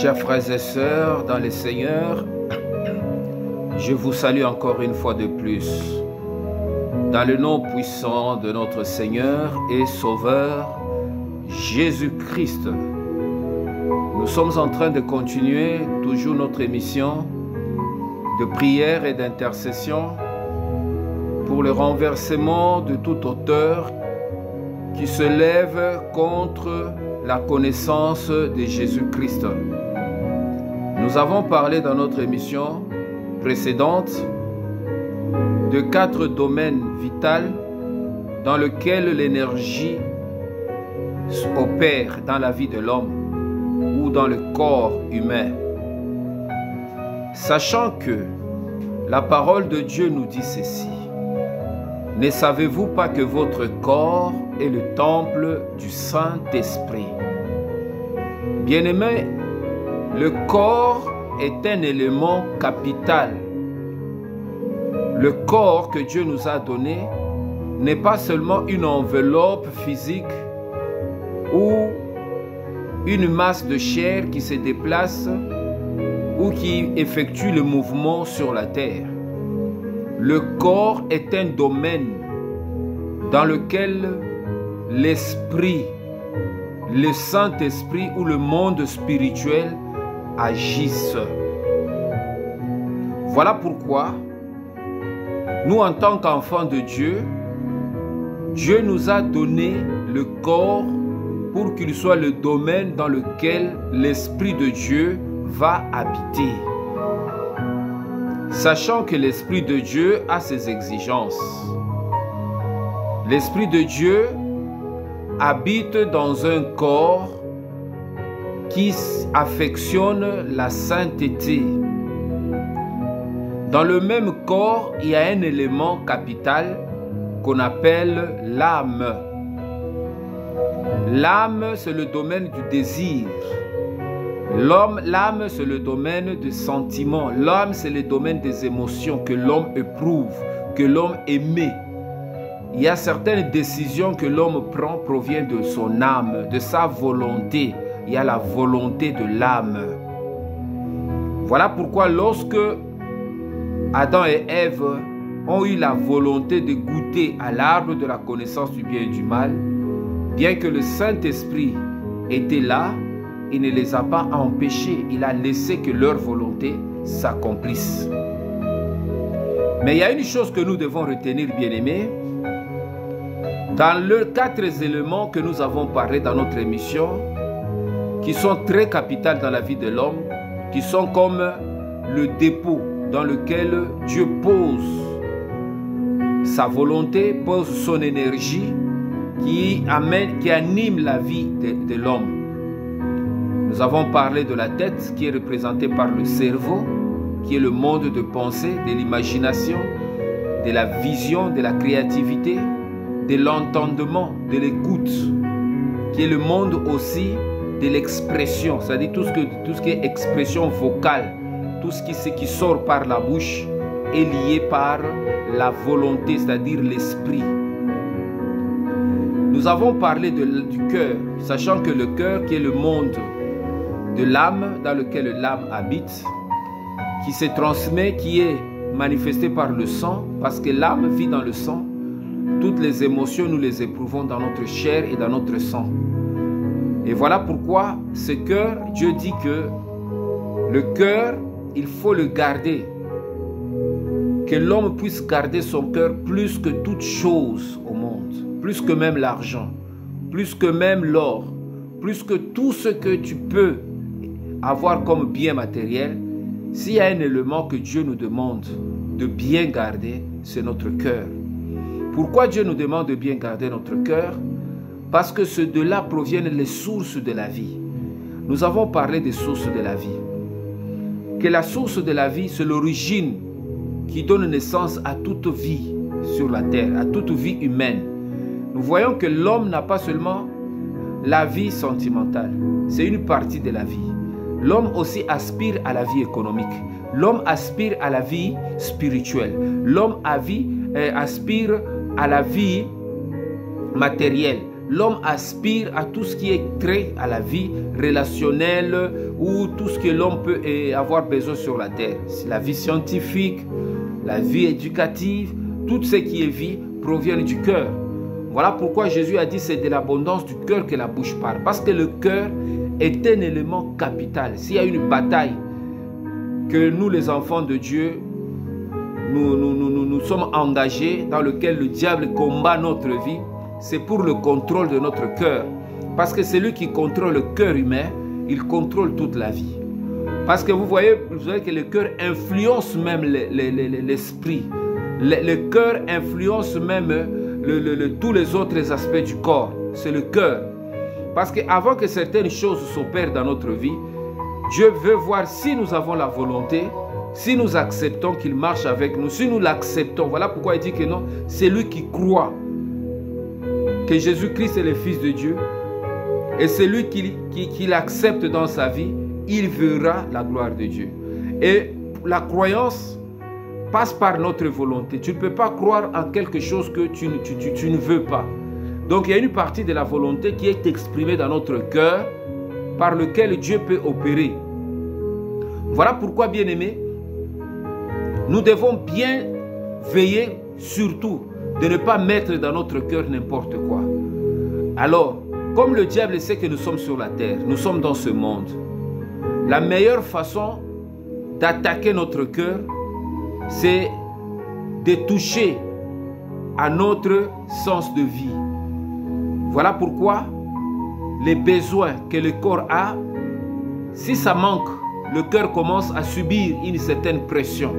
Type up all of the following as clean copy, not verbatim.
Chers frères et sœurs dans le Seigneur, je vous salue encore une fois de plus. Dans le nom puissant de notre Seigneur et Sauveur, Jésus-Christ. Nous sommes en train de continuer toujours notre émission de prière et d'intercession pour le renversement de tout auteur qui se lève contre la connaissance de Jésus-Christ. Nous avons parlé dans notre émission précédente de 4 domaines vitaux dans lesquels l'énergie opère dans la vie de l'homme ou dans le corps humain. Sachant que la parole de Dieu nous dit ceci: ne savez-vous pas que votre corps est le temple du Saint-Esprit? Bien-aimés, le corps est un élément capital. Le corps que Dieu nous a donné n'est pas seulement une enveloppe physique ou une masse de chair qui se déplace ou qui effectue le mouvement sur la terre. Le corps est un domaine dans lequel l'esprit, le Saint-Esprit ou le monde spirituel agissent. Voilà pourquoi nous, en tant qu'enfants de Dieu, Dieu nous a donné le corps pour qu'il soit le domaine dans lequel l'Esprit de Dieu va habiter. Sachant que l'Esprit de Dieu a ses exigences. L'Esprit de Dieu habite dans un corps qui affectionne la sainteté. Dans le même corps, il y a un élément capital qu'on appelle l'âme. L'âme, c'est le domaine du désir. L'âme, c'est le domaine des sentiments. L'âme, c'est le domaine des émotions que l'homme éprouve, que l'homme émet. Il y a certaines décisions que l'homme prend proviennent de son âme, de sa volonté. Il y a la volonté de l'âme. Voilà pourquoi lorsque Adam et Ève ont eu la volonté de goûter à l'arbre de la connaissance du bien et du mal, bien que le Saint-Esprit était là, il ne les a pas empêchés. Il a laissé que leur volonté s'accomplisse. Mais il y a une chose que nous devons retenir, bien-aimés. Dans les 4 éléments que nous avons parlé dans notre émission, qui sont très capitaux dans la vie de l'homme, qui sont comme le dépôt dans lequel Dieu pose sa volonté, pose son énergie, qui anime la vie de l'homme. Nous avons parlé de la tête qui est représentée par le cerveau, qui est le monde de pensée, de l'imagination, de la vision, de la créativité, de l'entendement, de l'écoute, qui est le monde aussi de l'expression, c'est-à-dire tout ce qui est expression vocale, tout ce qui sort par la bouche est lié par la volonté, c'est-à-dire l'esprit. Nous avons parlé du cœur, sachant que le cœur qui est le monde de l'âme, dans lequel l'âme habite, qui se transmet, qui est manifesté par le sang, parce que l'âme vit dans le sang. Toutes les émotions, nous les éprouvons dans notre chair et dans notre sang. Et voilà pourquoi ce cœur, Dieu dit que le cœur, il faut le garder. Que l'homme puisse garder son cœur plus que toute chose au monde, plus que même l'argent, plus que même l'or, plus que tout ce que tu peux avoir comme bien matériel. S'il y a un élément que Dieu nous demande de bien garder, c'est notre cœur. Pourquoi Dieu nous demande de bien garder notre cœur? Parce que de là proviennent les sources de la vie. Nous avons parlé des sources de la vie. Que la source de la vie, c'est l'origine qui donne naissance à toute vie sur la terre, à toute vie humaine. Nous voyons que l'homme n'a pas seulement la vie sentimentale, c'est une partie de la vie. L'homme aussi aspire à la vie économique. L'homme aspire à la vie spirituelle. L'homme aspire à la vie matérielle. L'homme aspire à tout ce qui est trait à la vie relationnelle ou tout ce que l'homme peut avoir besoin sur la terre. La vie scientifique, la vie éducative, tout ce qui est vie provient du cœur. Voilà pourquoi Jésus a dit c'est de l'abondance du cœur que la bouche parle. Parce que le cœur est un élément capital. S'il y a une bataille que nous les enfants de Dieu, nous sommes engagés, dans lequel le diable combat notre vie, c'est pour le contrôle de notre cœur. Parce que c'est lui qui contrôle le cœur humain, il contrôle toute la vie. Parce que vous voyez que le cœur influence même l'esprit. Le cœur influence même tous les autres aspects du corps. C'est le cœur. Parce qu'avant que certaines choses s'opèrent dans notre vie, Dieu veut voir si nous avons la volonté, si nous acceptons qu'il marche avec nous, si nous l'acceptons. Voilà pourquoi il dit que non, c'est lui qui croit que Jésus-Christ est le Fils de Dieu. Et celui qui l'accepte dans sa vie, il verra la gloire de Dieu. Et la croyance passe par notre volonté. Tu ne peux pas croire en quelque chose que tu ne veux pas. Donc il y a une partie de la volonté qui est exprimée dans notre cœur, par lequel Dieu peut opérer. Voilà pourquoi, bien-aimés, nous devons bien veiller surtout de ne pas mettre dans notre cœur n'importe quoi. Alors, comme le diable sait que nous sommes sur la terre, nous sommes dans ce monde, la meilleure façon d'attaquer notre cœur, c'est de toucher à notre sens de vie. Voilà pourquoi les besoins que le corps a, si ça manque, le cœur commence à subir une certaine pression.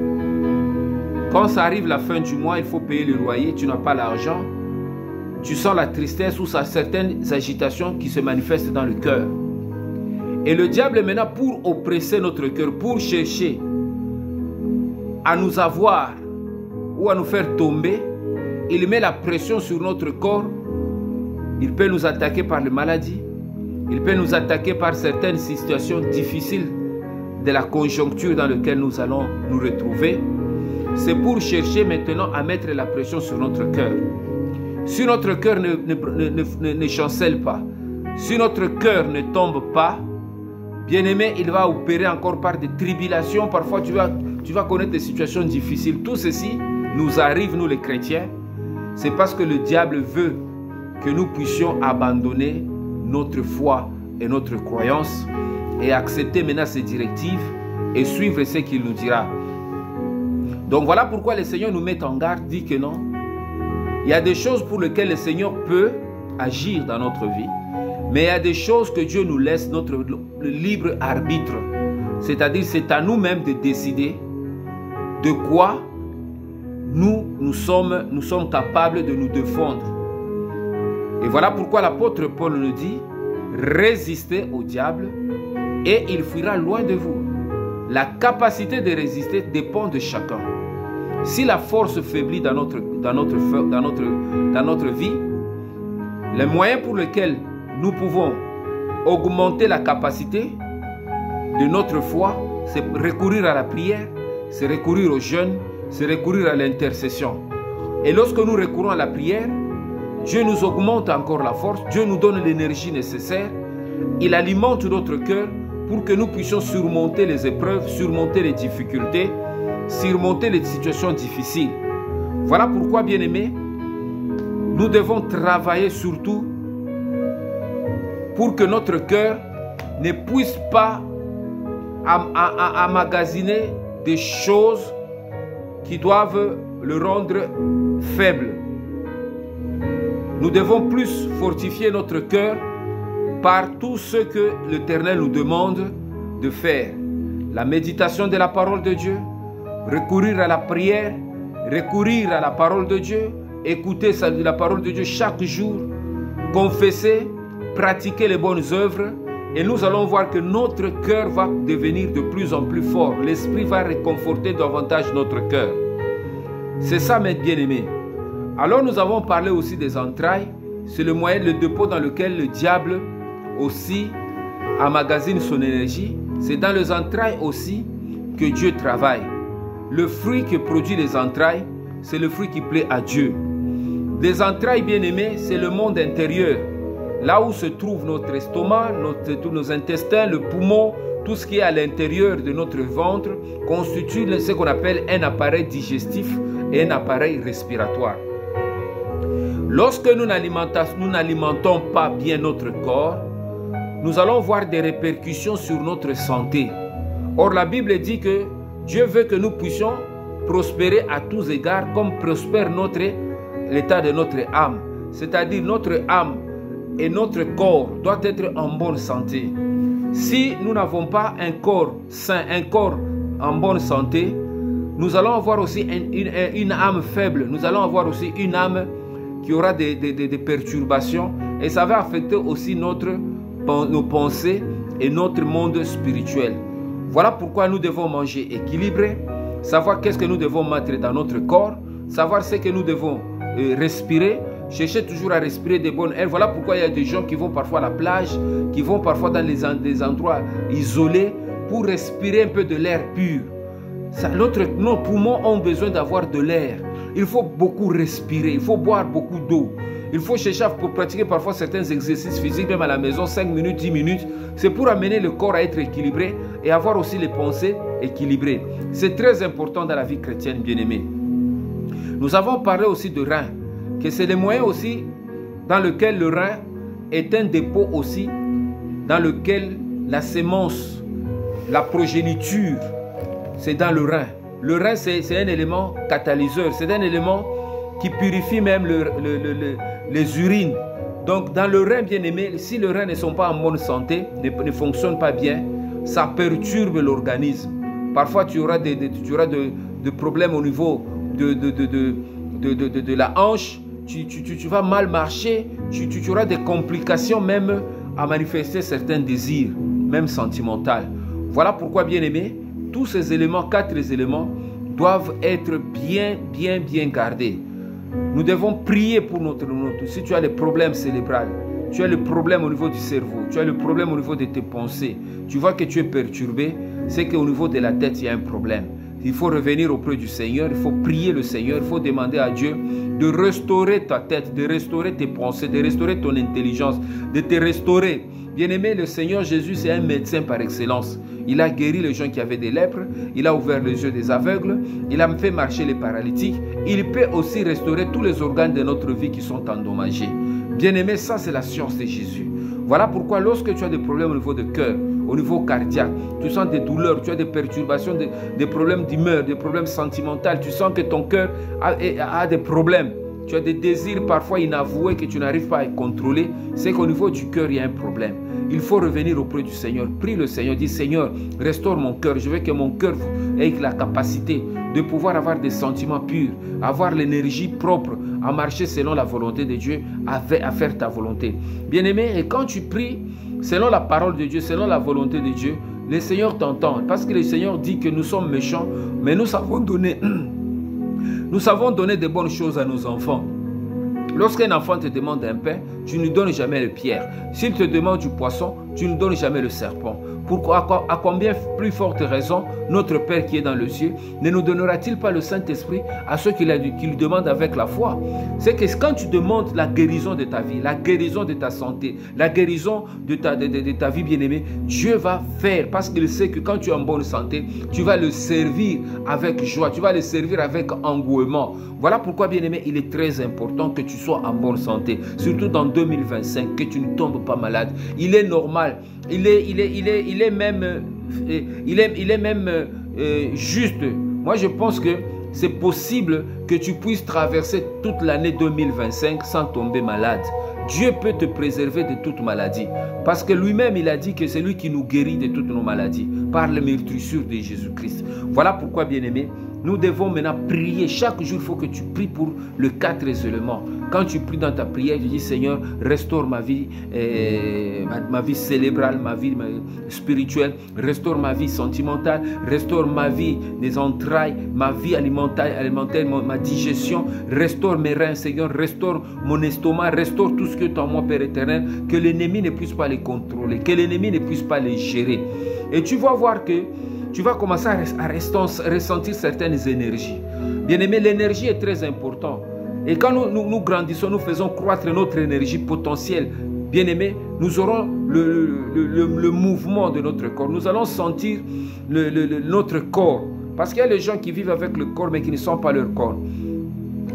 Quand ça arrive la fin du mois, il faut payer le loyer, tu n'as pas l'argent, tu sens la tristesse ou certaines agitations qui se manifestent dans le cœur. Et le diable maintenant, pour oppresser notre cœur, pour chercher à nous avoir ou à nous faire tomber, il met la pression sur notre corps. Il peut nous attaquer par les maladies, il peut nous attaquer par certaines situations difficiles de la conjoncture dans laquelle nous allons nous retrouver. C'est pour chercher maintenant à mettre la pression sur notre cœur. Si notre cœur ne chancelle pas, si notre cœur ne tombe pas, bien-aimé, il va opérer encore par des tribulations. Parfois, tu vas connaître des situations difficiles. Tout ceci nous arrive, nous les chrétiens. C'est parce que le diable veut que nous puissions abandonner notre foi et notre croyance et accepter maintenant ses directives et suivre ce qu'il nous dira. Donc voilà pourquoi le Seigneur nous met en garde, dit que non. Il y a des choses pour lesquelles le Seigneur peut agir dans notre vie, mais il y a des choses que Dieu nous laisse notre libre arbitre. C'est-à-dire, c'est à nous-mêmes de décider de quoi nous sommes capables de nous défendre. Et voilà pourquoi l'apôtre Paul nous dit, résistez au diable et il fuira loin de vous. La capacité de résister dépend de chacun. Si la force faiblit dans notre vie, les moyens pour lesquels nous pouvons augmenter la capacité de notre foi, c'est recourir à la prière, c'est recourir au jeûne, c'est recourir à l'intercession. Et lorsque nous recourons à la prière, Dieu nous augmente encore la force, Dieu nous donne l'énergie nécessaire, il alimente notre cœur pour que nous puissions surmonter les épreuves, surmonter les difficultés, surmonter les situations difficiles. Voilà pourquoi, bien-aimés, nous devons travailler surtout pour que notre cœur ne puisse pas emmagasiner des choses qui doivent le rendre faible. Nous devons plus fortifier notre cœur par tout ce que l'Éternel nous demande de faire. La méditation de la parole de Dieu, recourir à la prière, recourir à la parole de Dieu, écouter la parole de Dieu chaque jour, confesser, pratiquer les bonnes œuvres, et nous allons voir que notre cœur va devenir de plus en plus fort. L'Esprit va réconforter davantage notre cœur. C'est ça, mes bien-aimés. Alors nous avons parlé aussi des entrailles. C'est le moyen, le dépôt dans lequel le diable aussi emmagasine son énergie. C'est dans les entrailles aussi que Dieu travaille. Le fruit que produit les entrailles, c'est le fruit qui plaît à Dieu. Les entrailles, bien-aimés, c'est le monde intérieur. Là où se trouve notre estomac, nos intestins, le poumon, tout ce qui est à l'intérieur de notre ventre constitue ce qu'on appelle un appareil digestif et un appareil respiratoire. Lorsque nous n'alimentons pas bien notre corps, nous allons voir des répercussions sur notre santé. Or, la Bible dit que Dieu veut que nous puissions prospérer à tous égards comme prospère l'état de notre âme. C'est-à-dire notre âme et notre corps doivent être en bonne santé. Si nous n'avons pas un corps sain, un corps en bonne santé, nous allons avoir aussi une âme faible. Nous allons avoir aussi une âme qui aura des perturbations et ça va affecter aussi nos pensées et notre monde spirituel. Voilà pourquoi nous devons manger équilibré, savoir qu'est-ce que nous devons mettre dans notre corps, savoir ce que nous devons respirer, chercher toujours à respirer des bonnes airs. Voilà pourquoi il y a des gens qui vont parfois à la plage, qui vont parfois dans des endroits isolés pour respirer un peu de l'air pur. Nos poumons ont besoin d'avoir de l'air. Il faut beaucoup respirer, il faut boire beaucoup d'eau. Il faut chercher pour pratiquer parfois certains exercices physiques, même à la maison, 5 minutes, 10 minutes. C'est pour amener le corps à être équilibré et avoir aussi les pensées équilibrées. C'est très important dans la vie chrétienne, bien-aimés. Nous avons parlé aussi de rein, que c'est le moyen aussi dans lequel le rein est un dépôt aussi, dans lequel la sémence, la progéniture, c'est dans le rein. Le rein, c'est un élément catalyseur, c'est un élément qui purifie même les urines. Donc, dans le rein, bien-aimé, si le rein ne sont pas en bonne santé, ne fonctionne pas bien, ça perturbe l'organisme. Parfois, tu auras des problèmes au niveau de la hanche, tu vas mal marcher, tu auras des complications même à manifester certains désirs, même sentimentaux. Voilà pourquoi, bien-aimé, tous ces éléments, 4 éléments, doivent être bien gardés. Nous devons prier pour notre. Si tu as des problèmes cérébraux, tu as le problème au niveau du cerveau, tu as le problème au niveau de tes pensées, tu vois que tu es perturbé, c'est qu'au niveau de la tête, il y a un problème. Il faut revenir auprès du Seigneur, il faut prier le Seigneur, il faut demander à Dieu de restaurer ta tête, de restaurer tes pensées, de restaurer ton intelligence, de te restaurer. Bien-aimé, le Seigneur Jésus, c'est un médecin par excellence. Il a guéri les gens qui avaient des lèpres, il a ouvert les yeux des aveugles, il a fait marcher les paralytiques. Il peut aussi restaurer tous les organes de notre vie qui sont endommagés. Bien-aimé, ça c'est la science de Jésus. Voilà pourquoi lorsque tu as des problèmes au niveau de cœur, au niveau cardiaque, tu sens des douleurs, tu as des perturbations, des problèmes d'humeur, des problèmes sentimentaux, tu sens que ton cœur a des problèmes. Tu as des désirs parfois inavoués que tu n'arrives pas à contrôler, c'est qu'au niveau du cœur, il y a un problème. Il faut revenir auprès du Seigneur. Prie le Seigneur, dis Seigneur, restaure mon cœur. Je veux que mon cœur ait la capacité de pouvoir avoir des sentiments purs, avoir l'énergie propre à marcher selon la volonté de Dieu, à faire ta volonté. Bien-aimé, et quand tu pries selon la parole de Dieu, selon la volonté de Dieu, le Seigneur t'entend. Parce que le Seigneur dit que nous sommes méchants, mais nous savons donner de bonnes choses à nos enfants. Lorsqu'un enfant te demande un pain, tu ne lui donnes jamais le pierre. S'il te demande du poisson, tu ne donnes jamais le serpent. Pourquoi, à combien plus forte raison, notre Père qui est dans le ciel, ne nous donnera-t-il pas le Saint-Esprit à ceux qui lui demandent avec la foi? C'est que quand tu demandes la guérison de ta vie, la guérison de ta santé, la guérison de ta vie bien-aimée, Dieu va faire parce qu'il sait que quand tu es en bonne santé, tu vas le servir avec joie, tu vas le servir avec engouement. Voilà pourquoi, bien-aimé, il est très important que tu sois en bonne santé, surtout dans 2025, que tu ne tombes pas malade. Il est normal, il est même juste. Moi, je pense que c'est possible que tu puisses traverser toute l'année 2025 sans tomber malade. Dieu peut te préserver de toute maladie. Parce que lui-même, il a dit que c'est lui qui nous guérit de toutes nos maladies par les meurtrissures de Jésus-Christ. Voilà pourquoi, bien-aimé, nous devons maintenant prier. Chaque jour, il faut que tu pries pour les 4 éléments. Quand tu pries dans ta prière, tu dis Seigneur, restaure ma vie, ma vie cérébrale, ma vie spirituelle, restaure ma vie sentimentale, restaure ma vie des entrailles, ma vie alimentaire, ma digestion, restaure mes reins, Seigneur, restaure mon estomac, restaure tout ce que tu as en moi, Père éternel, que l'ennemi ne puisse pas les contrôler, que l'ennemi ne puisse pas les gérer. Et tu vas voir que tu vas commencer à ressentir certaines énergies. Bien-aimé, l'énergie est très importante. Et quand nous grandissons, nous faisons croître notre énergie potentielle. Bien-aimé, nous aurons le mouvement de notre corps. Nous allons sentir notre corps. Parce qu'il y a les gens qui vivent avec le corps mais qui ne sont pas leur corps.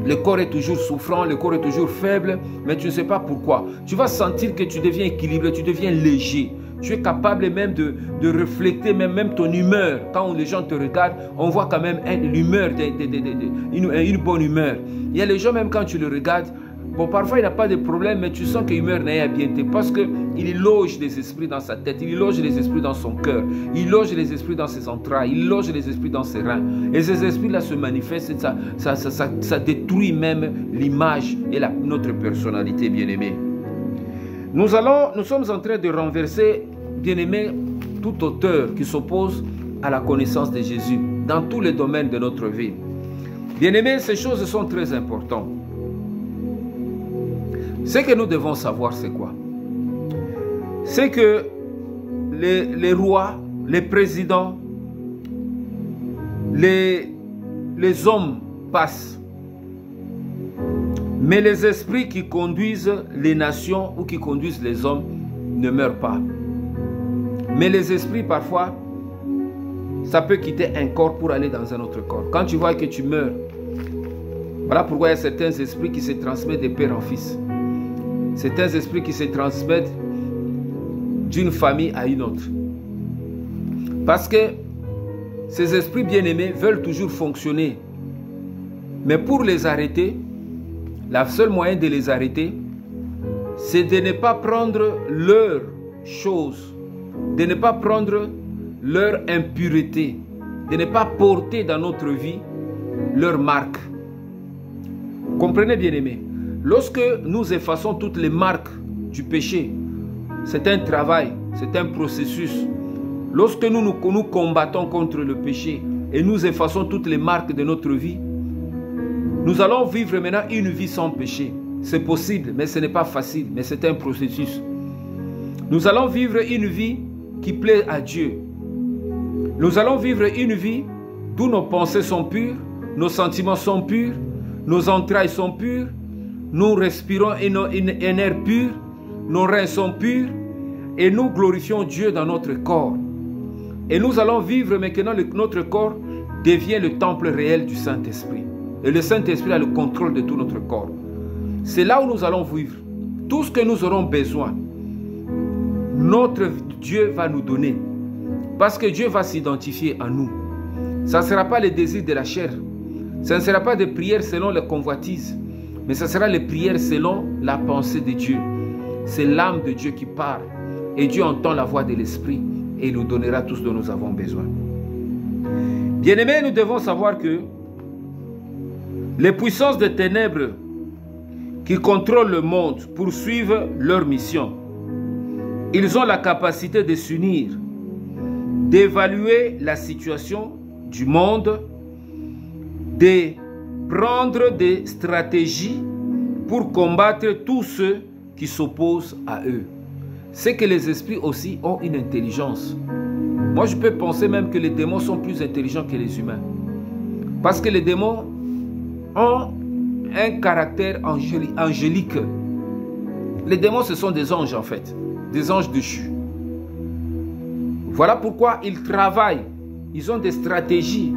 Le corps est toujours souffrant, le corps est toujours faible, mais tu ne sais pas pourquoi. Tu vas sentir que tu deviens équilibré, tu deviens léger. Tu es capable même de refléter même ton humeur. Quand les gens te regardent, on voit quand même l'humeur, une bonne humeur. Il y a les gens, même quand tu le regardes, bon, parfois il n'a pas de problème, mais tu sens que l'humeur n'est bien parce qu'il loge les esprits dans sa tête, il loge les esprits dans son cœur, il loge les esprits dans ses entrailles, il loge les esprits dans ses reins. Et ces esprits-là se manifestent, ça détruit même l'image et notre personnalité, bien-aimée. Nous sommes en train de renverser, bien-aimé, tout auteur qui s'oppose à la connaissance de Jésus dans tous les domaines de notre vie. Bien-aimé, ces choses sont très importantes. Ce que nous devons savoir, c'est quoi? C'est que les rois, les présidents, les hommes passent. Mais les esprits qui conduisent les nations ou qui conduisent les hommes ne meurent pas. Mais les esprits, parfois, ça peut quitter un corps pour aller dans un autre corps. Quand tu vois que tu meurs, voilà pourquoi il y a certains esprits qui se transmettent de père en fils. Certains esprits qui se transmettent d'une famille à une autre. Parce que ces esprits bien-aimés veulent toujours fonctionner. Mais pour les arrêter, la seule moyen de les arrêter, c'est de ne pas prendre leurs choses, de ne pas prendre leur impureté, de ne pas porter dans notre vie leur marque. Comprenez, bien-aimés, lorsque nous effaçons toutes les marques du péché, c'est un travail, c'est un processus. Lorsque nous combattons contre le péché et nous effaçons toutes les marques de notre vie, nous allons vivre maintenant une vie sans péché. C'est possible, mais ce n'est pas facile, mais c'est un processus. Nous allons vivre une vie qui plaît à Dieu. Nous allons vivre une vie d'où nos pensées sont pures, nos sentiments sont purs, nos entrailles sont pures, nous respirons un air pur, nos reins sont purs et nous glorifions Dieu dans notre corps. Et nous allons vivre maintenant, notre corps devient le temple réel du Saint-Esprit. Et le Saint-Esprit a le contrôle de tout notre corps. C'est là où nous allons vivre. Tout ce que nous aurons besoin, notre Dieu va nous donner. Parce que Dieu va s'identifier à nous. Ça ne sera pas le désir de la chair. Ça ne sera pas des prières selon les convoitises. Mais ça sera les prières selon la pensée de Dieu. C'est l'âme de Dieu qui parle. Et Dieu entend la voix de l'Esprit. Et il nous donnera tout ce dont nous avons besoin. Bien-aimés, nous devons savoir que les puissances des ténèbres qui contrôlent le monde poursuivent leur mission. Ils ont la capacité de s'unir, d'évaluer la situation du monde, de prendre des stratégies pour combattre tous ceux qui s'opposent à eux. C'est que les esprits aussi ont une intelligence. Moi, je peux penser même que les démons sont plus intelligents que les humains. Parce que les démons ont un caractère angélique. Les démons, ce sont des anges en fait, des anges déchus. Voilà pourquoi ils travaillent. Ils ont des stratégies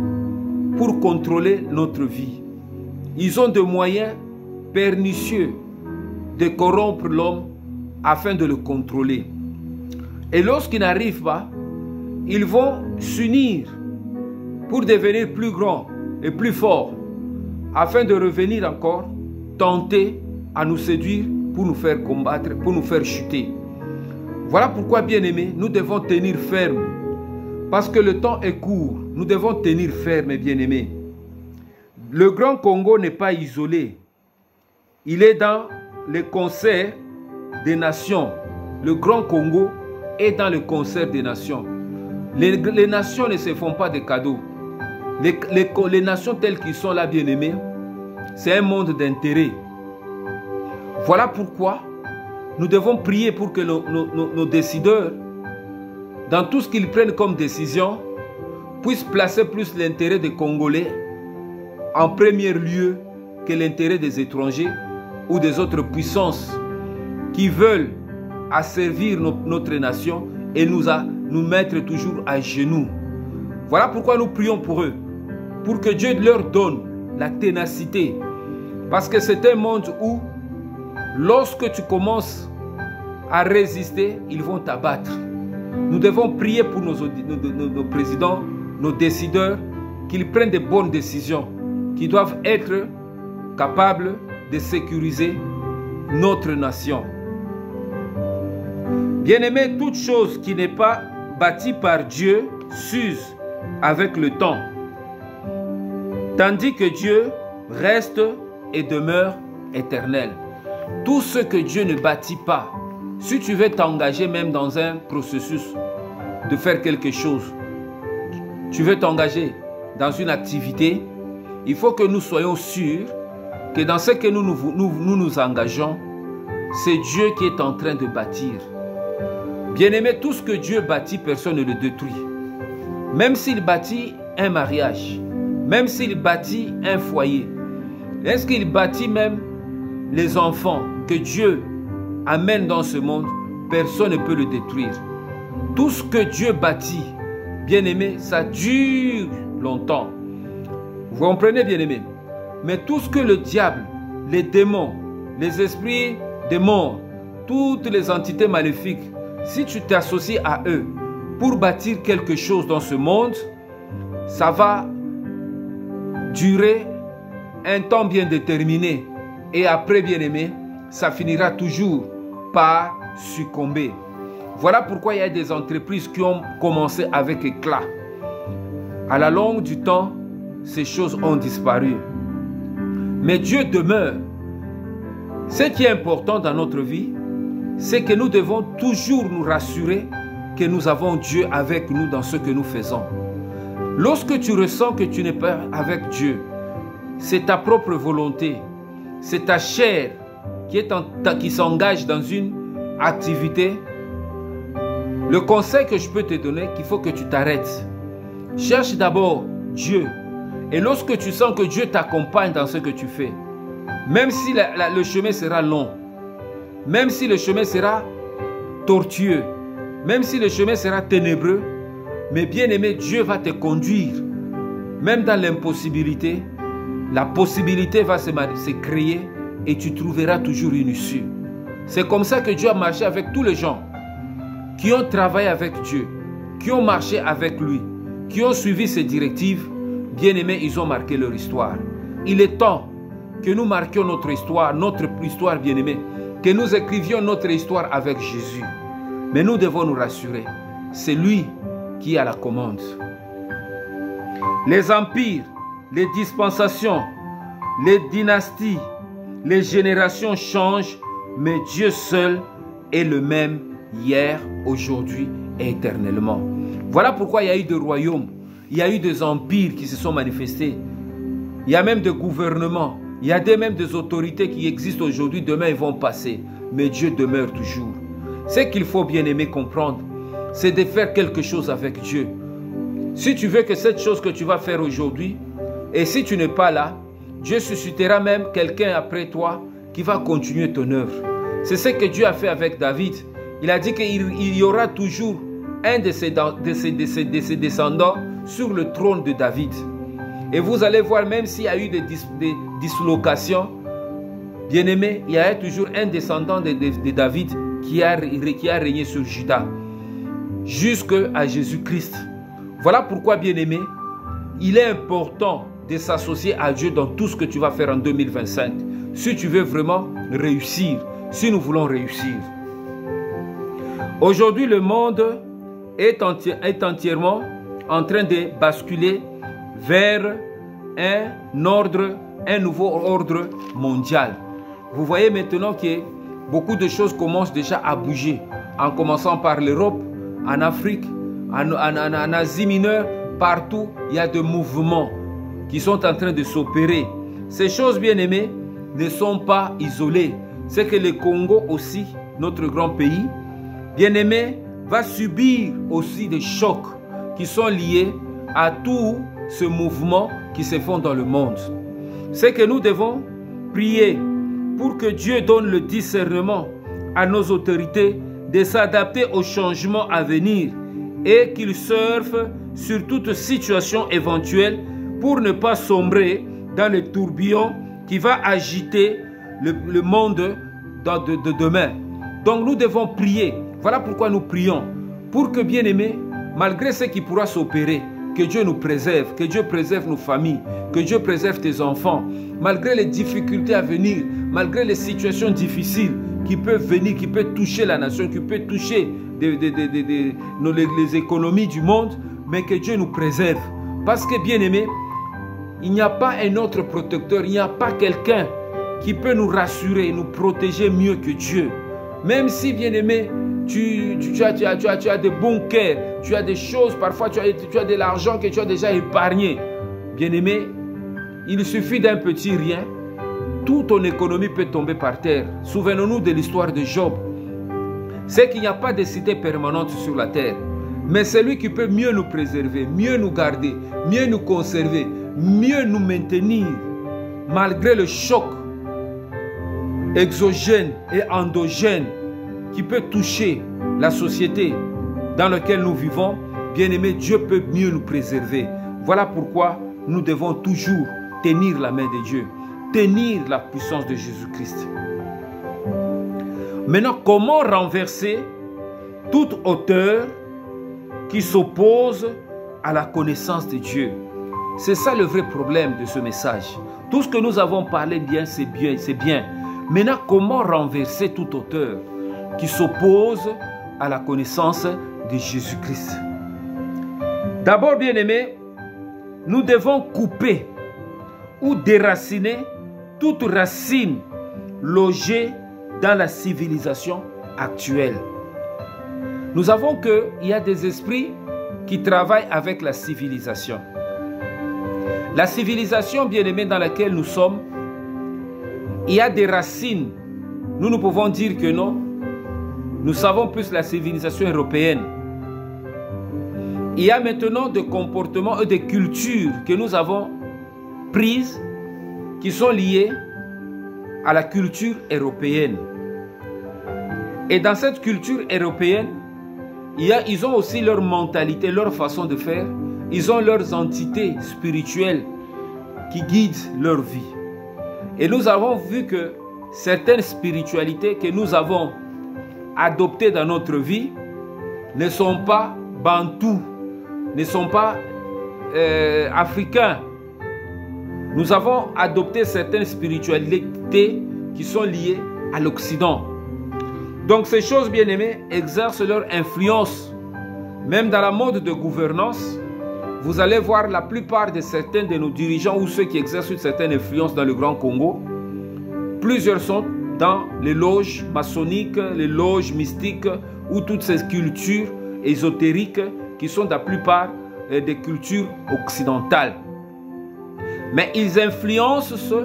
pour contrôler notre vie. Ils ont des moyens pernicieux de corrompre l'homme afin de le contrôler. Et lorsqu'ils n'arrivent pas, ils vont s'unir pour devenir plus grands et plus forts, afin de revenir encore, tenter à nous séduire pour nous faire combattre, pour nous faire chuter. Voilà pourquoi, bien-aimés, nous devons tenir ferme. Parce que le temps est court, nous devons tenir ferme, bien-aimés. Le Grand Congo n'est pas isolé. Il est dans le concert des nations. Le Grand Congo est dans le concert des nations. Les nations ne se font pas de cadeaux. Les nations telles qu'elles sont là, bien-aimés, c'est un monde d'intérêt. Voilà pourquoi nous devons prier pour que nos décideurs, dans tout ce qu'ils prennent comme décision, puissent placer plus l'intérêt des Congolais en premier lieu que l'intérêt des étrangers ou des autres puissances qui veulent à servir notre nation et nous mettre toujours à genoux. Voilà pourquoi nous prions pour eux, pour que Dieu leur donne la ténacité. Parce que c'est un monde où, lorsque tu commences à résister, ils vont t'abattre. Nous devons prier pour nos présidents, nos décideurs, qu'ils prennent de bonnes décisions, qui doivent être capables de sécuriser notre nation. Bien-aimés, toute chose qui n'est pas bâtie par Dieu s'use avec le temps, tandis que Dieu reste et demeure éternel. Tout ce que Dieu ne bâtit pas, si tu veux t'engager même dans un processus de faire quelque chose, tu veux t'engager dans une activité, il faut que nous soyons sûrs que dans ce que nous engageons, c'est Dieu qui est en train de bâtir. Bien-aimé, tout ce que Dieu bâtit, personne ne le détruit. Même s'il bâtit un mariage, même s'il bâtit un foyer, est-ce qu'il bâtit même les enfants que Dieu amène dans ce monde, personne ne peut le détruire. Tout ce que Dieu bâtit, bien-aimé, ça dure longtemps. Vous comprenez, bien-aimé? Mais tout ce que le diable, les démons, les esprits des morts, toutes les entités maléfiques, si tu t'associes à eux pour bâtir quelque chose dans ce monde, ça va durer un temps bien déterminé. Et après, bien-aimé, ça finira toujours par succomber. Voilà pourquoi il y a des entreprises qui ont commencé avec éclat. À la longue du temps, ces choses ont disparu. Mais Dieu demeure. Ce qui est important dans notre vie, c'est que nous devons toujours nous rassurer que nous avons Dieu avec nous dans ce que nous faisons. Lorsque tu ressens que tu n'es pas avec Dieu, c'est ta propre volonté, c'est ta chair qui s'engage dans une activité. Le conseil que je peux te donner, qu'il faut que tu t'arrêtes. Cherche d'abord Dieu. Et lorsque tu sens que Dieu t'accompagne dans ce que tu fais, même si le chemin sera long, même si le chemin sera tortueux, même si le chemin sera ténébreux, mais bien aimé, Dieu va te conduire. Même dans l'impossibilité, la possibilité va se créer et tu trouveras toujours une issue. C'est comme ça que Dieu a marché avec tous les gens qui ont travaillé avec Dieu, qui ont marché avec lui, qui ont suivi ses directives. Bien aimés, ils ont marqué leur histoire. Il est temps que nous marquions notre histoire bien aimé, que nous écrivions notre histoire avec Jésus. Mais nous devons nous rassurer, c'est lui qui a la commande. Les empires, les dispensations, les dynasties, les générations changent, mais Dieu seul est le même hier, aujourd'hui et éternellement. Voilà pourquoi il y a eu des royaumes, il y a eu des empires qui se sont manifestés. Il y a même des gouvernements, il y a même des autorités qui existent aujourd'hui, demain ils vont passer. Mais Dieu demeure toujours. Ce qu'il faut bien aimer comprendre, c'est de faire quelque chose avec Dieu. Si tu veux que cette chose que tu vas faire aujourd'hui, et si tu n'es pas là, Dieu suscitera même quelqu'un après toi qui va continuer ton œuvre. C'est ce que Dieu a fait avec David. Il a dit qu'il y aura toujours un de ses descendants sur le trône de David. Et vous allez voir, même s'il y a eu des dislocations, bien aimé, il y a toujours un descendant de David qui a régné sur Juda, jusqu'à Jésus-Christ. Voilà pourquoi, bien aimé, il est important de s'associer à Dieu dans tout ce que tu vas faire en 2025. Si tu veux vraiment réussir, si nous voulons réussir. Aujourd'hui, le monde est entièrement en train de basculer vers un nouveau ordre mondial. Vous voyez maintenant que beaucoup de choses commencent déjà à bouger, en commençant par l'Europe, en Afrique, en Asie mineure, partout, il y a des mouvements qui sont en train de s'opérer. Ces choses, bien aimées, ne sont pas isolées. C'est que le Congo aussi, notre grand pays, bien aimé, va subir aussi des chocs qui sont liés à tout ce mouvement qui se font dans le monde. C'est que nous devons prier pour que Dieu donne le discernement à nos autorités de s'adapter aux changements à venir et qu'il surfe sur toute situation éventuelle pour ne pas sombrer dans le tourbillon qui va agiter le monde de demain. Donc nous devons prier. Voilà pourquoi nous prions. Pour que, bien-aimés, malgré ce qui pourra s'opérer, que Dieu nous préserve, que Dieu préserve nos familles, que Dieu préserve tes enfants, malgré les difficultés à venir, malgré les situations difficiles qui peuvent venir, qui peuvent toucher la nation, qui peuvent toucher les économies du monde, mais que Dieu nous préserve. Parce que, bien-aimés, il n'y a pas un autre protecteur, il n'y a pas quelqu'un qui peut nous rassurer, nous protéger mieux que Dieu. Même si, bien-aimé, tu as des bons cœurs, tu as des choses, parfois tu as de l'argent que tu as déjà épargné. Bien-aimé, il suffit d'un petit rien, toute ton économie peut tomber par terre. Souvenons-nous de l'histoire de Job. C'est qu'il n'y a pas de cité permanente sur la terre, mais celui qui peut mieux nous préserver, mieux nous garder, mieux nous conserver, mieux nous maintenir, malgré le choc exogène et endogène qui peut toucher la société dans laquelle nous vivons, bien-aimé, Dieu peut mieux nous préserver. Voilà pourquoi nous devons toujours tenir la main de Dieu, tenir la puissance de Jésus-Christ. Maintenant, comment renverser toute hauteur qui s'oppose à la connaissance de Dieu? C'est ça le vrai problème de ce message. Tout ce que nous avons parlé bien, c'est bien, c'est bien. Maintenant, comment renverser toute hauteur qui s'oppose à la connaissance de Jésus-Christ? D'abord, bien-aimés, nous devons couper ou déraciner toute racine logée dans la civilisation actuelle. Nous savons qu'il y a des esprits qui travaillent avec la civilisation. La civilisation, bien-aimée, dans laquelle nous sommes, il y a des racines. Nous pouvons dire que non. Nous savons plus la civilisation européenne. Il y a maintenant des comportements et des cultures que nous avons prises qui sont liées à la culture européenne. Et dans cette culture européenne, ils ont aussi leur mentalité, leur façon de faire. Ils ont leurs entités spirituelles qui guident leur vie. Et nous avons vu que certaines spiritualités que nous avons adoptées dans notre vie ne sont pas bantous, ne sont pas africains. Nous avons adopté certaines spiritualités qui sont liées à l'Occident. Donc ces choses, bien aimées, exercent leur influence. Même dans la mode de gouvernance, vous allez voir la plupart de certains de nos dirigeants ou ceux qui exercent une certaine influence dans le Grand Congo. Plusieurs sont dans les loges maçonniques, les loges mystiques ou toutes ces cultures ésotériques qui sont la plupart des cultures occidentales. Mais ils influencent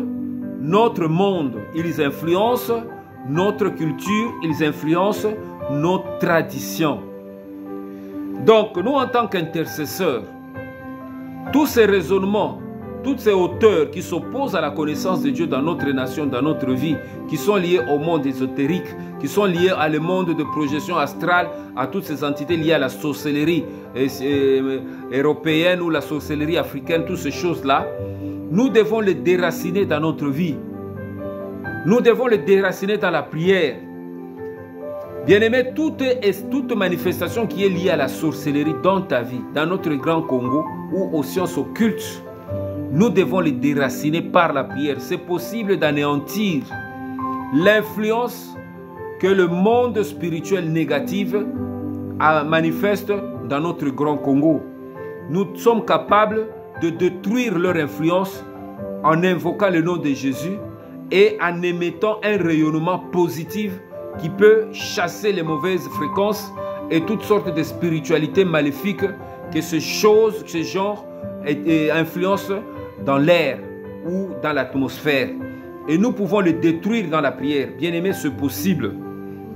notre monde, ils influencent notre culture, ils influencent nos traditions. Donc, nous en tant qu'intercesseurs, tous ces raisonnements, toutes ces hauteurs qui s'opposent à la connaissance de Dieu dans notre nation, dans notre vie, qui sont liées au monde ésotérique, qui sont liées à le monde de projection astrale, à toutes ces entités liées à la sorcellerie européenne ou la sorcellerie africaine, toutes ces choses-là, nous devons les déraciner dans notre vie. Nous devons les déraciner dans la prière. Bien-aimé, toute manifestation qui est liée à la sorcellerie dans ta vie, dans notre grand Congo ou aux sciences occultes, nous devons les déraciner par la prière. C'est possible d'anéantir l'influence que le monde spirituel négatif manifeste dans notre grand Congo. Nous sommes capables de détruire leur influence en invoquant le nom de Jésus et en émettant un rayonnement positif qui peut chasser les mauvaises fréquences et toutes sortes de spiritualités maléfiques que ce genre influence dans l'air ou dans l'atmosphère. Et nous pouvons le détruire dans la prière. Bien aimé, c'est possible.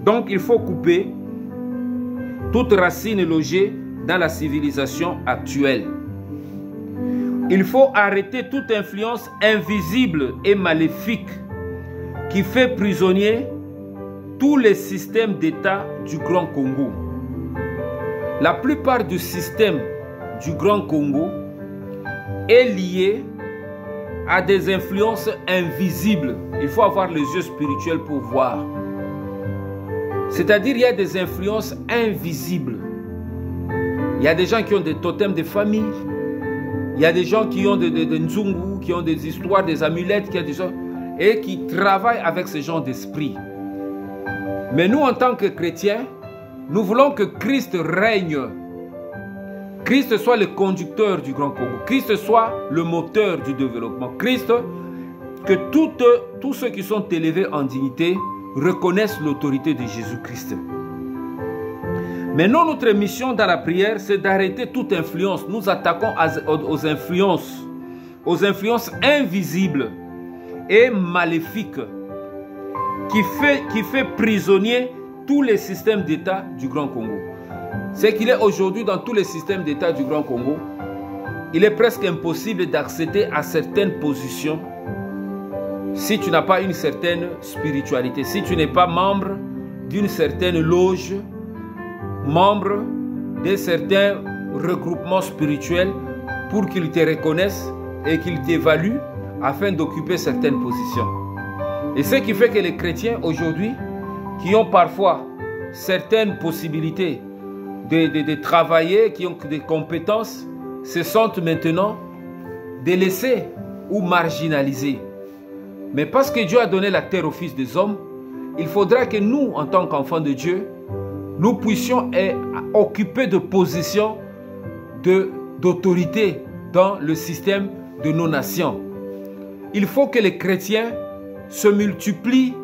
Donc il faut couper toute racine logée dans la civilisation actuelle. Il faut arrêter toute influence invisible et maléfique qui fait prisonnier tous les systèmes d'État du Grand Congo. La plupart du système du Grand Congo est lié à des influences invisibles. Il faut avoir les yeux spirituels pour voir. C'est-à-dire, il y a des influences invisibles. Il y a des gens qui ont des totems de famille. Il y a des gens qui ont des nzungu, qui ont des histoires, des amulettes, et qui travaillent avec ce genre d'esprit. Mais nous, en tant que chrétiens, nous voulons que Christ règne. Christ soit le conducteur du Grand Congo. Christ soit le moteur du développement. Christ, que tous ceux qui sont élevés en dignité reconnaissent l'autorité de Jésus-Christ. Mais non, notre mission dans la prière, c'est d'arrêter toute influence. Nous attaquons aux influences invisibles et maléfiques qui fait prisonnier tous les systèmes d'État du Grand Congo. C'est qu'il est aujourd'hui dans tous les systèmes d'État du Grand Congo, il est presque impossible d'accéder à certaines positions si tu n'as pas une certaine spiritualité, si tu n'es pas membre d'une certaine loge, membre de certains regroupements spirituels pour qu'ils te reconnaissent et qu'ils t'évaluent afin d'occuper certaines positions. Et ce qui fait que les chrétiens aujourd'hui, qui ont parfois certaines possibilités de travailler, qui ont des compétences, se sentent maintenant délaissés ou marginalisés. Mais parce que Dieu a donné la terre au Fils des hommes, il faudra que nous, en tant qu'enfants de Dieu, nous puissions occuper de positions d'autorité dans le système de nos nations. Il faut que les chrétiens se multiplient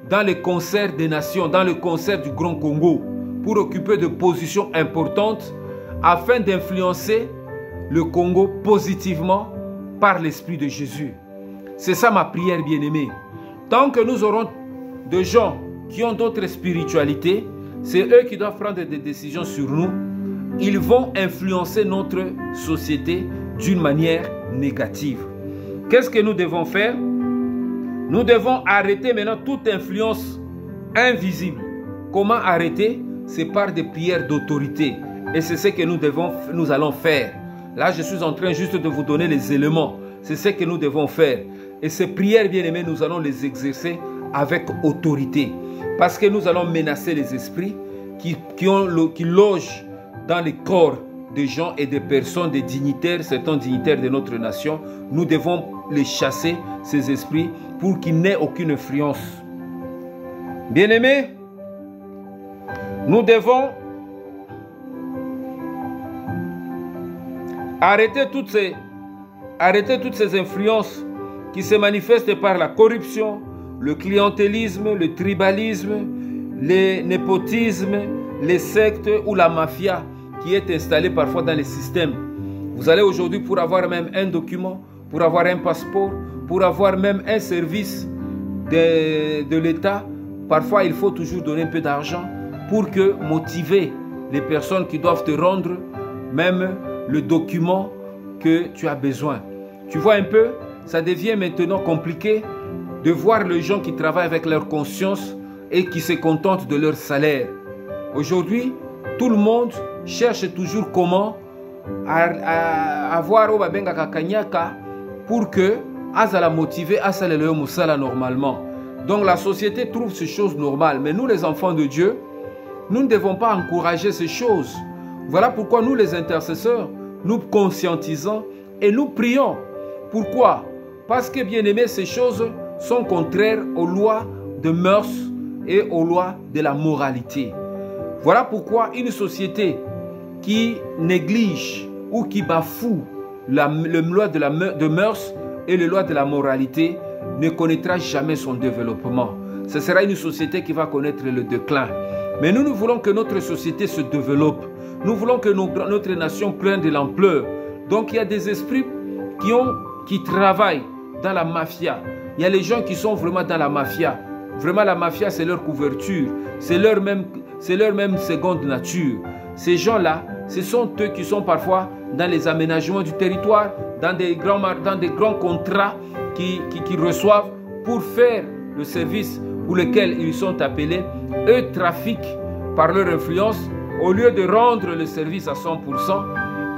dans les concerts des nations, dans le concert du Grand Congo, pour occuper de positions importantes afin d'influencer le Congo positivement par l'Esprit de Jésus. C'est ça ma prière, bien-aimée. Tant que nous aurons des gens qui ont d'autres spiritualités, c'est eux qui doivent prendre des décisions sur nous. Ils vont influencer notre société d'une manière négative. Qu'est-ce que nous devons faire? Nous devons arrêter maintenant toute influence invisible. Comment arrêter? C'est par des prières d'autorité. Et c'est ce que nous allons faire. Là, je suis en train juste de vous donner les éléments. C'est ce que nous devons faire. Et ces prières, bien-aimés, nous allons les exercer avec autorité. Parce que nous allons menacer les esprits qui logent dans les corps des gens et des personnes, des dignitaires, certains dignitaires de notre nation. Nous devons les chasser, ces esprits, pour qu'ils n'aient aucune influence. Bien-aimés, nous devons arrêter toutes ces influences qui se manifestent par la corruption, le clientélisme, le tribalisme, le népotisme, les sectes ou la mafia qui est installée parfois dans les systèmes. Vous allez aujourd'hui pour avoir même un document, pour avoir un passeport, pour avoir même un service de l'État, parfois il faut toujours donner un peu d'argent pour motiver les personnes qui doivent te rendre même le document que tu as besoin. Tu vois un peu, ça devient maintenant compliqué de voir les gens qui travaillent avec leur conscience et qui se contentent de leur salaire. Aujourd'hui, tout le monde cherche toujours comment avoir pour que azala motivé asalele musala normalement. Donc la société trouve ces choses normales, mais nous les enfants de Dieu, nous ne devons pas encourager ces choses. Voilà pourquoi nous les intercesseurs, nous conscientisons et nous prions. Pourquoi? Parce que bien aimé, ces choses sont contraires aux lois de mœurs et aux lois de la moralité. Voilà pourquoi une société qui néglige ou qui bafoue les lois de mœurs et les lois de la moralité ne connaîtra jamais son développement. Ce sera une société qui va connaître le déclin. Mais nous voulons que notre société se développe. Nous voulons que notre nation prenne de l'ampleur. Donc il y a des esprits qui travaillent dans la mafia. Il y a les gens qui sont vraiment dans la mafia. Vraiment la mafia c'est leur couverture. C'est leur même seconde nature. Ces gens-là, ce sont eux qui sont parfois dans les aménagements du territoire, dans des grands contrats qu'ils reçoivent pour faire le service pour lequel ils sont appelés eux trafiquent par leur influence. Au lieu de rendre le service à 100%,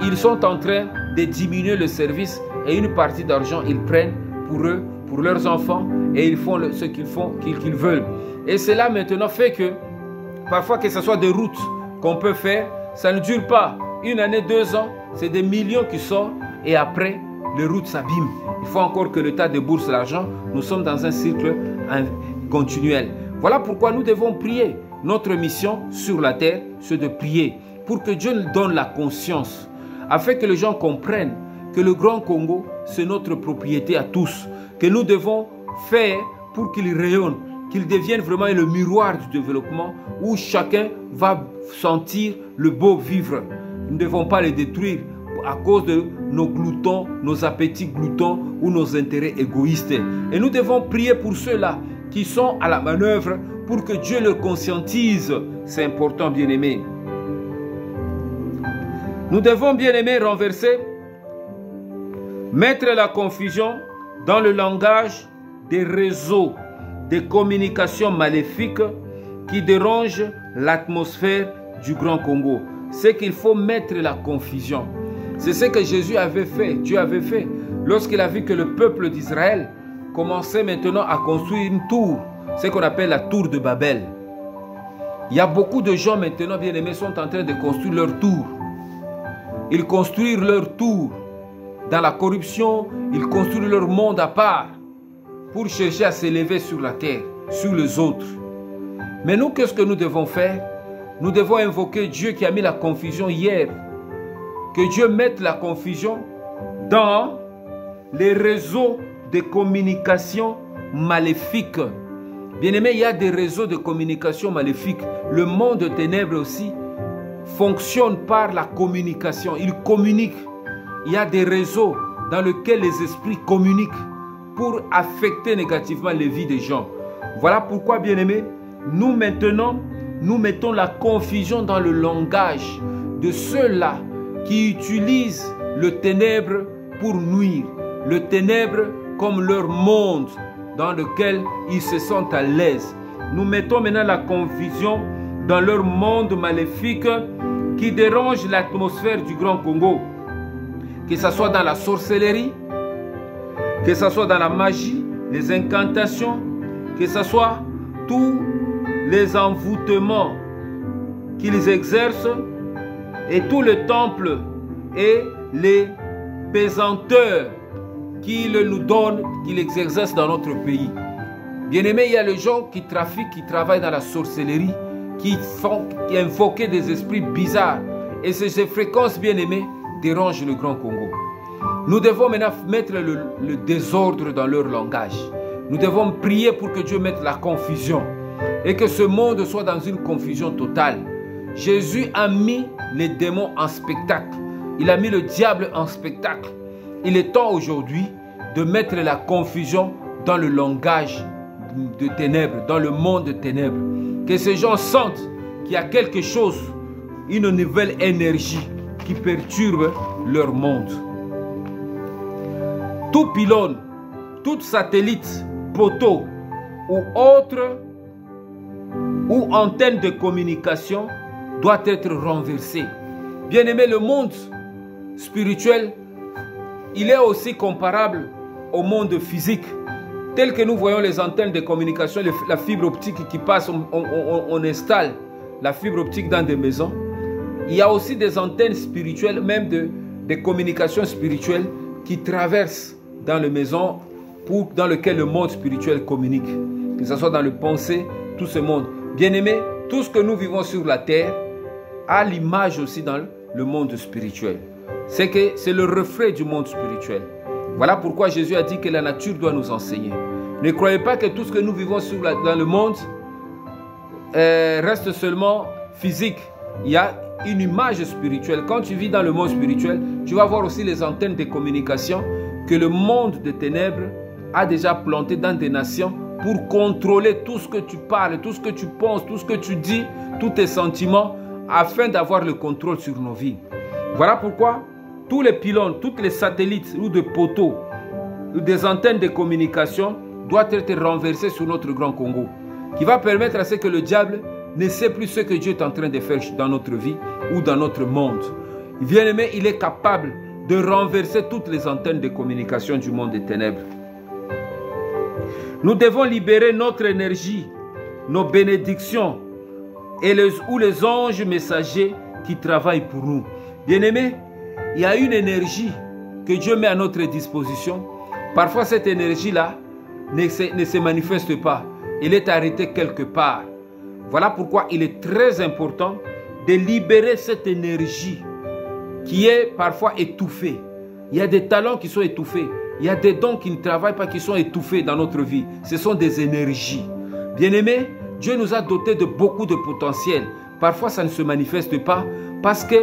ils sont en train de diminuer le service et une partie d'argent, ils prennent pour eux, pour leurs enfants, et ils font ce qu'ils veulent. Et cela maintenant fait que, parfois que ce soit des routes qu'on peut faire, ça ne dure pas 1 année, 2 ans, c'est des millions qui sortent, et après, les routes s'abîment. Il faut encore que l'État débourse l'argent. Nous sommes dans un cycle continuel. Voilà pourquoi nous devons prier. Notre mission sur la terre, c'est de prier pour que Dieu nous donne la conscience, afin que les gens comprennent que le Grand Congo, c'est notre propriété à tous, que nous devons faire pour qu'il rayonne, qu'il devienne vraiment le miroir du développement où chacun va sentir le beau vivre. Nous ne devons pas les détruire à cause de nos gloutons, nos appétits gloutons ou nos intérêts égoïstes. Et nous devons prier pour ceux-là qui sont à la manœuvre pour que Dieu leur conscientise. C'est important, bien-aimés. Nous devons, bien-aimés, renverser, mettre la confusion dans le langage des réseaux de communication maléfiques qui dérangent l'atmosphère du Grand Congo. C'est qu'il faut mettre la confusion. C'est ce que Jésus avait fait, Dieu avait fait, lorsqu'il a vu que le peuple d'Israël commençait maintenant à construire une tour, ce qu'on appelle la tour de Babel. Il y a beaucoup de gens maintenant, bien-aimés, sont en train de construire leur tour. Ils construisent leur tour dans la corruption, ils construisent leur monde à part pour chercher à s'élever sur la terre, sur les autres. Mais nous, qu'est-ce que nous devons faire? Nous devons invoquer Dieu qui a mis la confusion hier. Que Dieu mette la confusion dans les réseaux de communication maléfiques. Bien-aimés, il y a des réseaux de communication maléfiques. Le monde de ténèbres aussi fonctionne par la communication. Il communique. Il y a des réseaux dans lesquels les esprits communiquent pour affecter négativement les vies des gens. Voilà pourquoi, bien-aimés, nous maintenant, nous mettons la confusion dans le langage de ceux-là qui utilisent le ténèbre pour nuire. Le ténèbre comme leur monde dans lequel ils se sentent à l'aise. Nous mettons maintenant la confusion dans leur monde maléfique qui dérange l'atmosphère du Grand Congo. Que ce soit dans la sorcellerie, que ce soit dans la magie, les incantations, que ce soit tous les envoûtements qu'ils exercent et tous les temples et les pesanteurs qu'ils nous donnent, qu'ils exercent dans notre pays. Bien-aimés, il y a les gens qui trafiquent, qui travaillent dans la sorcellerie, qui invoquent des esprits bizarres. Et ces fréquences, bien-aimés, dérangent le Grand Congo. Nous devons maintenant mettre le désordre dans leur langage. Nous devons prier pour que Dieu mette la confusion et que ce monde soit dans une confusion totale. Jésus a mis les démons en spectacle. Il a mis le diable en spectacle. Il est temps aujourd'hui de mettre la confusion dans le langage de ténèbres, dans le monde de ténèbres. Que ces gens sentent qu'il y a quelque chose, une nouvelle énergie qui perturbe leur monde. Tout pylône, tout satellite, poteau ou autre ou antenne de communication doit être renversé. Bien aimé, le monde spirituel, il est aussi comparable au monde physique. Tel que nous voyons les antennes de communication, la fibre optique qui passe, on installe la fibre optique dans des maisons. Il y a aussi des antennes spirituelles, même des communications spirituelles qui traversent dans les maisons dans lequel le monde spirituel communique. Que ce soit dans le pensée, tout ce monde. Bien aimé, tout ce que nous vivons sur la terre a l'image aussi dans le monde spirituel. C'est que c'est le reflet du monde spirituel. Voilà pourquoi Jésus a dit que la nature doit nous enseigner. Ne croyez pas que tout ce que nous vivons dans le monde reste seulement physique. Il y a une image spirituelle. Quand tu vis dans le monde spirituel, tu vas voir aussi les antennes de communication que le monde des ténèbres a déjà planté dans des nations pour contrôler tout ce que tu parles, tout ce que tu penses, tout ce que tu dis, tous tes sentiments, afin d'avoir le contrôle sur nos vies. Voilà pourquoi tous les pylônes, tous les satellites ou des poteaux ou des antennes de communication doivent être renversés sur notre Grand Congo. qui va permettre à ce que le diable ne sait plus ce que Dieu est en train de faire dans notre vie ou dans notre monde. Bien-aimé, il est capable de renverser toutes les antennes de communication du monde des ténèbres. Nous devons libérer notre énergie, nos bénédictions et les anges messagers qui travaillent pour nous. Bien-aimé, il y a une énergie que Dieu met à notre disposition. Parfois, cette énergie-là ne se manifeste pas. Elle est arrêtée quelque part. Voilà pourquoi il est très important de libérer cette énergie qui est parfois étouffée. Il y a des talents qui sont étouffés. Il y a des dons qui ne travaillent pas, qui sont étouffés dans notre vie. Ce sont des énergies. Bien-aimés, Dieu nous a dotés de beaucoup de potentiel. Parfois, ça ne se manifeste pas parce que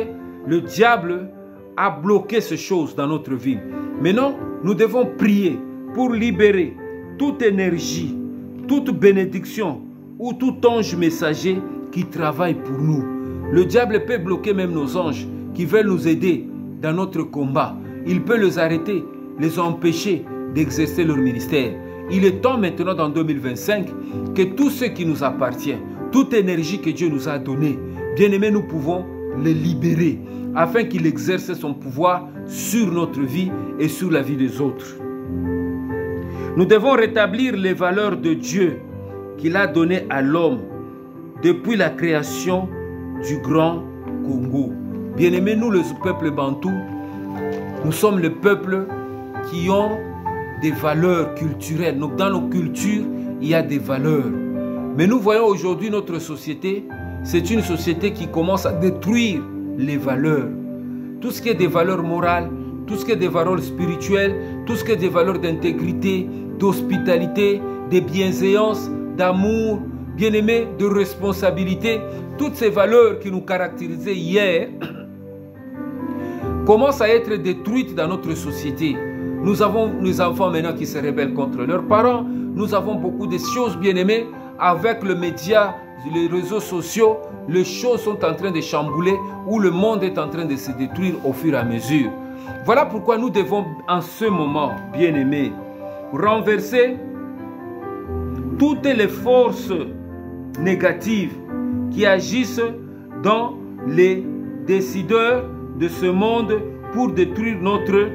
le diable a bloqué ces choses dans notre vie. Maintenant, nous devons prier pour libérer toute énergie, toute bénédiction ou tout ange messager qui travaille pour nous. Le diable peut bloquer même nos anges qui veulent nous aider dans notre combat. Il peut les arrêter, les empêcher d'exercer leur ministère. Il est temps maintenant dans 2025 que tout ce qui nous appartient, toute énergie que Dieu nous a donnée, bien aimé, nous pouvons les libérer afin qu'il exerce son pouvoir sur notre vie et sur la vie des autres. Nous devons rétablir les valeurs de Dieu qu'il a données à l'homme depuis la création du Grand Congo. Bien-aimés, nous, le peuple bantou, nous sommes le peuple qui ont des valeurs culturelles. Donc, dans nos cultures, il y a des valeurs. Mais nous voyons aujourd'hui notre société, c'est une société qui commence à détruire les valeurs. Tout ce qui est des valeurs morales, tout ce qui est des valeurs spirituelles, tout ce qui est des valeurs d'intégrité, d'hospitalité, de bienséance, d'amour, bien-aimé, de responsabilité, toutes ces valeurs qui nous caractérisaient hier commencent à être détruites dans notre société. Nous avons les enfants maintenant qui se rebellent contre leurs parents. Nous avons beaucoup de choses, bien-aimées, avec le média, les réseaux sociaux. Les choses sont en train de chambouler, où le monde est en train de se détruire au fur et à mesure. Voilà pourquoi nous devons, en ce moment, bien-aimés, renverser toutes les forces négatives qui agissent dans les décideurs de ce monde pour détruire notre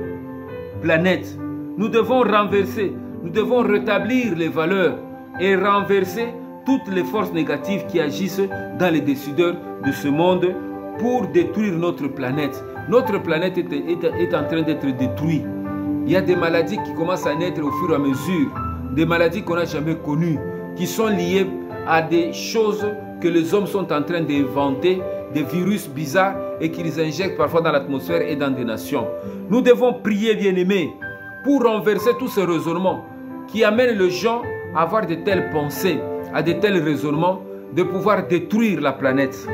planète. Nous devons renverser, nous devons rétablir les valeurs et renverser toutes les forces négatives qui agissent dans les décideurs de ce monde pour détruire notre planète. Notre planète est en train d'être détruite. Il y a des maladies qui commencent à naître au fur et à mesure, des maladies qu'on n'a jamais connues, qui sont liées à des choses que les hommes sont en train d'inventer, des virus bizarres et qu'ils injectent parfois dans l'atmosphère et dans des nations. Nous devons prier, bien-aimés, pour renverser tous ces raisonnements qui amènent les gens à avoir de telles pensées, à de tels raisonnements, de pouvoir détruire la planète.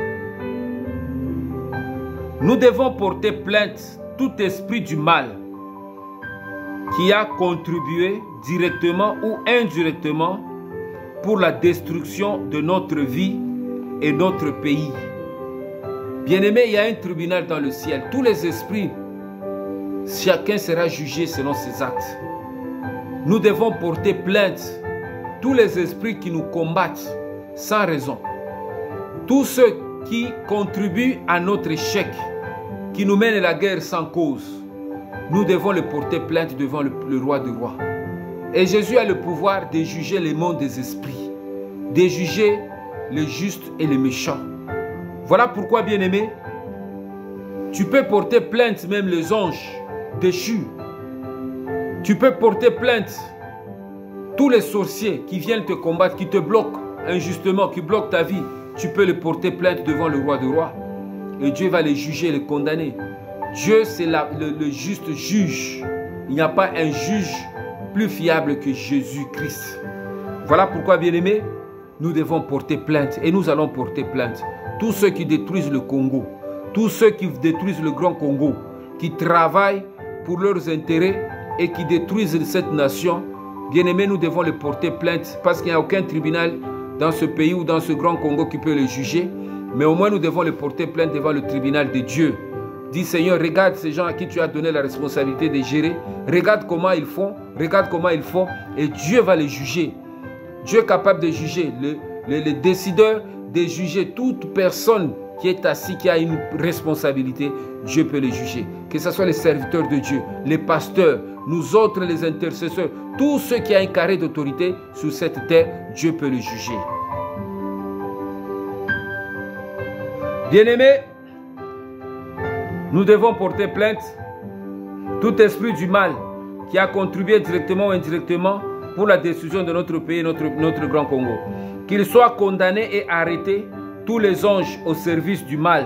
Nous devons porter plainte tout esprit du mal qui a contribué directement ou indirectement pour la destruction de notre vie et notre pays. Bien-aimé, il y a un tribunal dans le ciel. Tous les esprits, chacun sera jugé selon ses actes. Nous devons porter plainte tous les esprits qui nous combattent sans raison. Tous ceux qui contribuent à notre échec, qui nous mènent la guerre sans cause. Nous devons les porter plainte devant le roi des rois. Et Jésus a le pouvoir de juger les mondes des esprits, de juger les justes et les méchants. Voilà pourquoi, bien-aimé, tu peux porter plainte même les anges déchus. Tu peux porter plainte tous les sorciers qui viennent te combattre, qui te bloquent injustement, qui bloquent ta vie. Tu peux les porter plainte devant le roi des rois. Et Dieu va les juger et les condamner. Dieu, c'est le juste juge. Il n'y a pas un juge plus fiable que Jésus-Christ. Voilà pourquoi, bien-aimés, nous devons porter plainte. Et nous allons porter plainte. Tous ceux qui détruisent le Congo, tous ceux qui détruisent le Grand Congo, qui travaillent pour leurs intérêts et qui détruisent cette nation, bien-aimés, nous devons les porter plainte parce qu'il n'y a aucun tribunal dans ce pays ou dans ce Grand Congo qui peut les juger. Mais au moins, nous devons les porter plainte devant le tribunal de Dieu. Dis, Seigneur, regarde ces gens à qui tu as donné la responsabilité de gérer. Regarde comment ils font, et Dieu va les juger. Dieu est capable de juger les décideurs de juger toute personne qui est assis, qui a une responsabilité. Dieu peut les juger. Que ce soit les serviteurs de Dieu, les pasteurs, nous autres les intercesseurs, tous ceux qui ont un carré d'autorité sur cette terre, Dieu peut les juger. Bien-aimés, nous devons porter plainte. Tout esprit du mal qui a contribué directement ou indirectement pour la destruction de notre pays, notre grand Congo. Qu'il soit condamné et arrêté, tous les anges au service du mal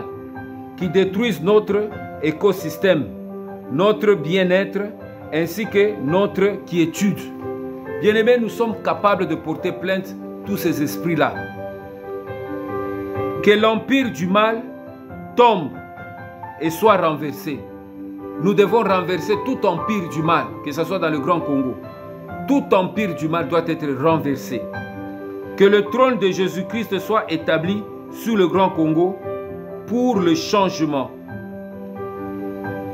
qui détruisent notre écosystème, notre bien-être ainsi que notre quiétude. Bien-aimés, nous sommes capables de porter plainte tous ces esprits-là. Que l'empire du mal tombe et soit renversé. Nous devons renverser tout empire du mal, que ce soit dans le Grand Congo. Tout empire du mal doit être renversé. Que le trône de Jésus-Christ soit établi sur le Grand Congo pour le changement.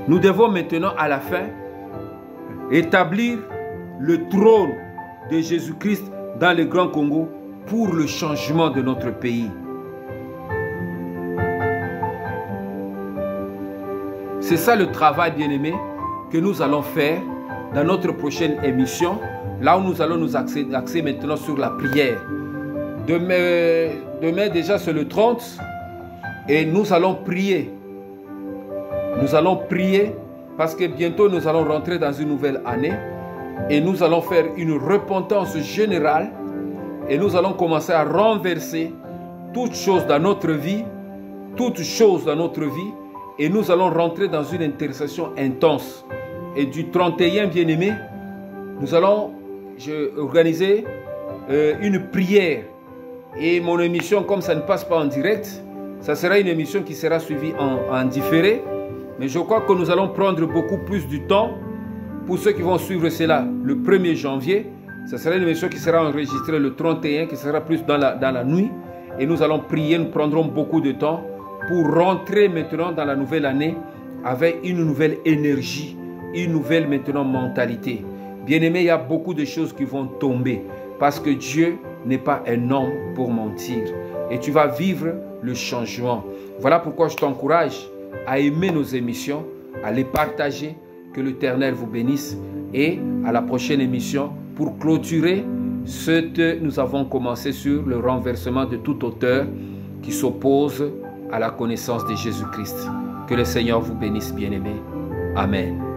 Nous devons maintenant à la fin établir le trône de Jésus-Christ dans le Grand Congo pour le changement de notre pays. C'est ça le travail, bien-aimé, que nous allons faire dans notre prochaine émission, là où nous allons nous axer maintenant sur la prière. Demain déjà c'est le 30 et nous allons prier. Nous allons prier parce que bientôt nous allons rentrer dans une nouvelle année et nous allons faire une repentance générale et nous allons commencer à renverser toutes choses dans notre vie, et nous allons rentrer dans une intercession intense. Et du 31, bien-aimé, nous allons organiser une prière. Et mon émission, comme ça ne passe pas en direct, ça sera une émission qui sera suivie en différé. Mais je crois que nous allons prendre beaucoup plus du temps pour ceux qui vont suivre cela le 1er janvier. Ça sera une émission qui sera enregistrée le 31, qui sera plus dans la nuit. Et nous allons prier, nous prendrons beaucoup de temps pour rentrer maintenant dans la nouvelle année avec une nouvelle énergie, une nouvelle maintenant mentalité. Bien-aimé, il y a beaucoup de choses qui vont tomber parce que Dieu n'est pas un homme pour mentir. Et tu vas vivre le changement. Voilà pourquoi je t'encourage à aimer nos émissions, à les partager. Que l'Éternel vous bénisse. Et à la prochaine émission pour clôturer ce que nous avons commencé sur le renversement de toute auteur qui s'oppose à la connaissance de Jésus-Christ. Que le Seigneur vous bénisse, bien-aimés. Amen.